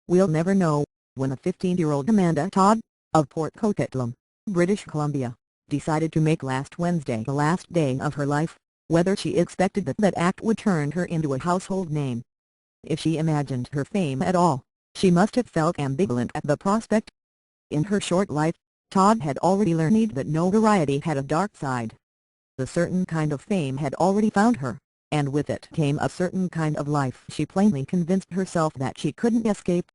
We'll never know when a 15-year-old Amanda Todd, of Port Coquitlam, British Columbia, decided to make last Wednesday the last day of her life, whether she expected that act would turn her into a household name. If she imagined her fame at all, she must have felt ambivalent at the prospect. In her short life, Todd had already learned that notoriety had a dark side. A certain kind of fame had already found her, and with it came a certain kind of life she plainly convinced herself that she couldn't escape.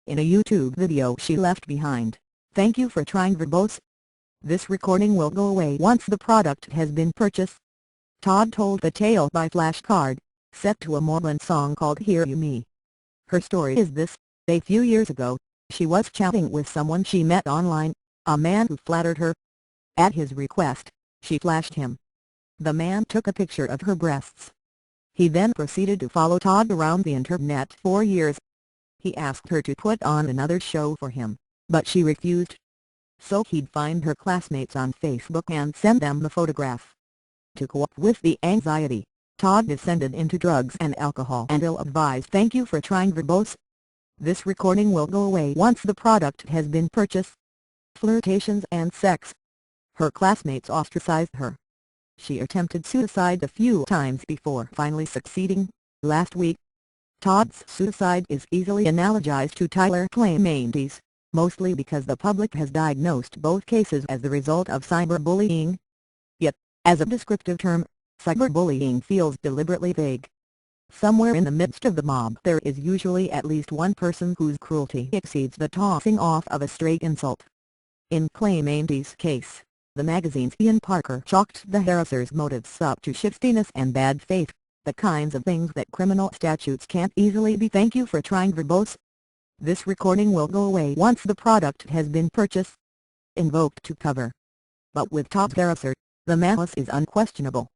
In a YouTube video she left behind, "Thank you for trying verbose. This recording will go away once the product has been purchased." Todd told the tale by flashcard, set to a Moreland song called Hear You Me. Her story is this: a few years ago, she was chatting with someone she met online, a man who flattered her. At his request, she flashed him. The man took a picture of her breasts. He then proceeded to follow Todd around the internet for years. He asked her to put on another show for him, but she refused. So he'd find her classmates on Facebook and send them the photograph. To cope with the anxiety, Todd descended into drugs and alcohol and ill-advised "Thank you for trying verbose. This recording will go away once the product has been purchased." Flirtations and sex. Her classmates ostracized her. She attempted suicide a few times before finally succeeding, last week. Todd's suicide is easily analogized to Tyler Clementi's, mostly because the public has diagnosed both cases as the result of cyberbullying. Yet, as a descriptive term, cyberbullying feels deliberately vague. Somewhere in the midst of the mob there is usually at least one person whose cruelty exceeds the tossing off of a stray insult. In Clementi's case, the magazine's Ian Parker chalked the harasser's motives up to shiftiness and bad faith, the kinds of things that criminal statutes can't easily be. "Thank you for trying verbose. This recording will go away once the product has been purchased." Invoked to cover. But with Todd's harasser, the malice is unquestionable.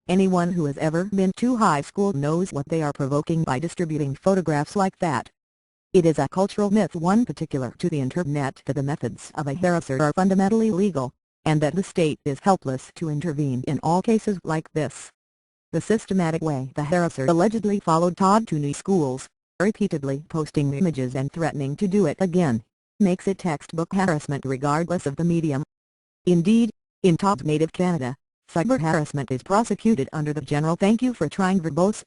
Anyone who has ever been to high school knows what they are provoking by distributing photographs like that. It is a cultural myth one particular to the internet that the methods of a harasser are fundamentally legal, and that the state is helpless to intervene in all cases like this. The systematic way the harasser allegedly followed Todd to new schools, repeatedly posting images and threatening to do it again, makes it textbook harassment regardless of the medium. Indeed, in Todd's native Canada, cyber harassment is prosecuted under the general "Thank you for trying verbose.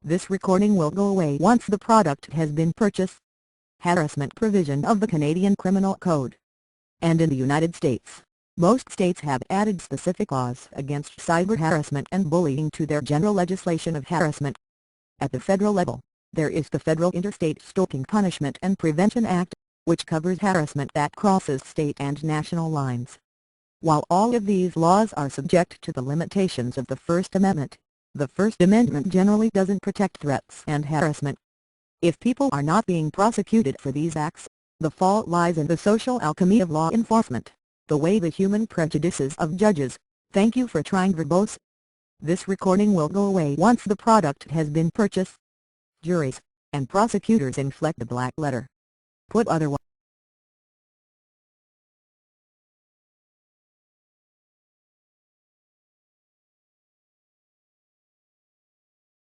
This recording will go away once the product has been purchased" harassment provision of the Canadian Criminal Code. And in the United States, most states have added specific laws against cyber harassment and bullying to their general legislation of harassment. At the federal level, there is the Federal Interstate Stalking Punishment and Prevention Act, which covers harassment that crosses state and national lines. While all of these laws are subject to the limitations of the First Amendment, the First Amendment generally doesn't protect threats and harassment. If people are not being prosecuted for these acts, the fault lies in the social alchemy of law enforcement, the way the human prejudices of judges. "Thank you for trying verbose. This recording will go away once the product has been purchased." Juries and prosecutors inflect the black letter. Put otherwise,